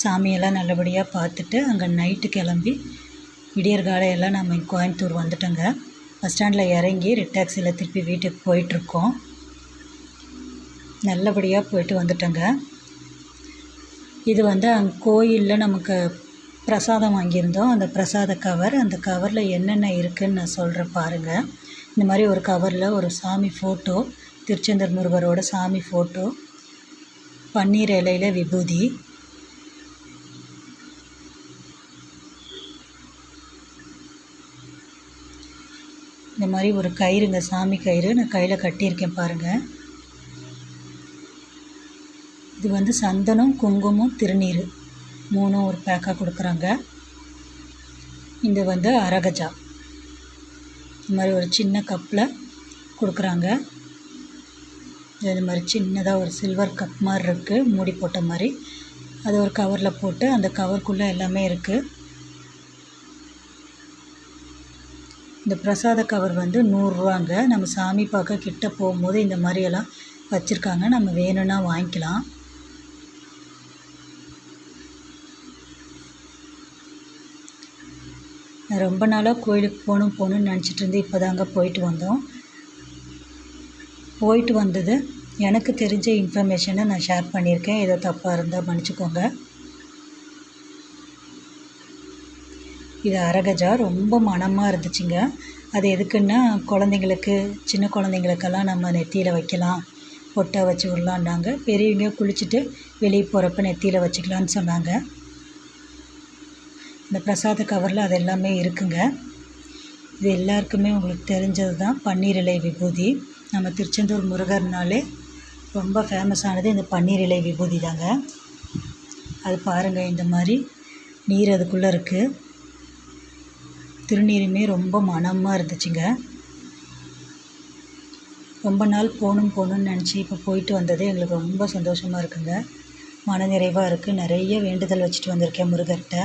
சாமியெல்லாம் நல்லபடியாக பார்த்துட்டு அங்கே நைட்டு கிளம்பி விடியற் காலையெல்லாம் நம்ம கோயம்புத்தூர் வந்துட்டோங்க. பஸ் ஸ்டாண்டில் இறங்கி ரெட் டாக்ஸியில் திருப்பி வீட்டுக்கு போயிட்டுருக்கோம். நல்லபடியாக போயிட்டு வந்துட்டோங்க. இது வந்து அங்கே கோயிலில் நமக்கு பிரசாதம் வாங்கியிருந்தோம். அந்த பிரசாத கவர், அந்த கவரில் என்னென்ன இருக்குதுன்னு நான் சொல்கிறேன் பாருங்கள். இந்த மாதிரி ஒரு கவரில் ஒரு சாமி ஃபோட்டோ, திருச்செந்தூர் முருகரோட சாமி ஃபோட்டோ, பன்னீர் இலையில் விபூதி, இந்த மாதிரி ஒரு கயிறுங்க, சாமி கயிறு நான் கையில் கட்டியிருக்கேன் பாருங்கள். இது வந்து சந்தனம், குங்குமம், திருநீர் 3 ஒரு பேக்காக கொடுக்குறாங்க. இது வந்து அரகஜா, இந்த மாதிரி ஒரு சின்ன கப்பில் கொடுக்குறாங்க. இது மாதிரி சின்னதாக ஒரு சில்வர் கப் மாதிரி இருக்குது, மூடி போட்ட மாதிரி. அது ஒரு கவரில் போட்டு அந்த கவருக்குள்ளே எல்லாமே இருக்குது. இந்த பிரசாத கவர் வந்து 100 ரூபாங்க. நம்ம சாமி பார்க்க கிட்ட போகும்போது இந்த மாதிரியெல்லாம் வச்சுருக்காங்க, நம்ம வேணும்னா வாங்கிக்கலாம். நான் ரொம்ப நாளாக கோயிலுக்கு போகணுன்னு நினச்சிட்டு இருந்தேன். இப்போ தாங்க போயிட்டு வந்தோம். போயிட்டு வந்தது எனக்கு தெரிஞ்ச இன்ஃபர்மேஷனை நான் ஷேர் பண்ணியிருக்கேன். ஏதோ தப்பாக இருந்தால் மன்னிச்சுக்கோங்க. இது அரகஜா ரொம்ப மணமாக இருந்துச்சுங்க. அது எதுக்குன்னா குழந்தைங்களுக்கு, சின்ன குழந்தைங்களுக்கெல்லாம் நம்ம நெத்தியில் வைக்கலாம், பொட்டை வச்சு விடலான்னாங்க. பெரியவங்க குளிச்சுட்டு வெளியே போகிறப்ப நெத்தியில் வச்சுக்கலான்னு சொன்னாங்க. இந்த பிரசாத கவரில் அது எல்லாமே இருக்குங்க. இது எல்லாருக்குமே உங்களுக்கு தெரிஞ்சது தான், பன்னீர் இலை விபூதி. நம்ம திருச்செந்தூர் முருகர்னாலே ரொம்ப ஃபேமஸானது இந்த பன்னீர் இலை விபூதி தாங்க. அது பாருங்கள், இந்த மாதிரி நீர் அதுக்குள்ளே இருக்குது. திருநீருமே ரொம்ப மணமாக இருந்துச்சுங்க. ரொம்ப நாள் போகணுன்னு நினச்சி இப்போ போயிட்டு வந்தது எங்களுக்கு ரொம்ப சந்தோஷமாக இருக்குங்க. மனநிறைவாக இருக்குது. நிறைய வேண்டுதல் வச்சுட்டு வந்திருக்கேன் முருகர்கிட்ட.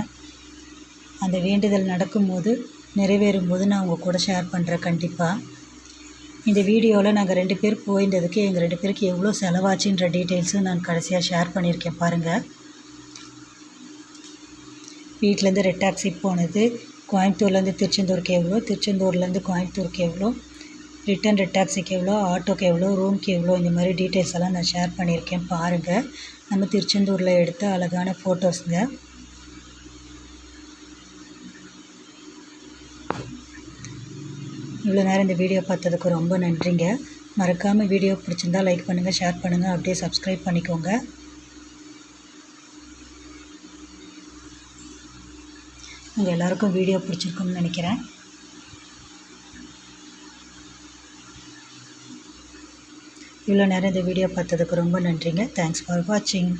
அந்த வேண்டுதல் நடக்கும்போது, நிறைவேறும்போது நான் உங்கள் கூட ஷேர் பண்ணுறேன் கண்டிப்பாக. இந்த வீடியோவில் நாங்கள் 2 பேர் போயிருந்ததுக்கு எங்கள் 2 பேருக்கு எவ்வளோ செலவாச்சுன்ற டீட்டெயில்ஸும் நான் கடைசியாக ஷேர் பண்ணியிருக்கேன் பாருங்கள். வீட்டிலேருந்து ரெட் டாக்ஸி போனது, கோயம்புத்தூர்லேருந்து திருச்செந்தூருக்கு எவ்வளோ, திருச்செந்தூர்லேருந்து கோயம்புத்தூருக்கு எவ்வளோ, ரிட்டன் ரெட் டாக்ஸிக்கு எவ்வளோ, ஆட்டோக்கு எவ்வளோ, ரூமுக்கு எவ்வளோ, இந்த மாதிரி டீட்டெயில்ஸ் எல்லாம் நான் ஷேர் பண்ணியிருக்கேன் பாருங்கள். நம்ம திருச்செந்தூரில் எடுத்த அழகான ஃபோட்டோஸுங்க. இவ்வளோ நேரம் இந்த வீடியோ பார்த்ததுக்கு ரொம்ப நன்றிங்க. மறக்காமல் வீடியோ பிடிச்சிருந்தால் லைக் பண்ணுங்கள், ஷேர் பண்ணுங்கள், அப்படியே சப்ஸ்கிரைப் பண்ணிக்கோங்க. உங்கள் எல்லாருக்கும் வீடியோ பிடிச்சிருக்குன்னு நினைக்கிறேன். இவ்வளோ நேரம் இந்த வீடியோ பார்த்ததுக்கு ரொம்ப நன்றிங்க. தேங்க்ஸ் ஃபார் வாட்சிங்.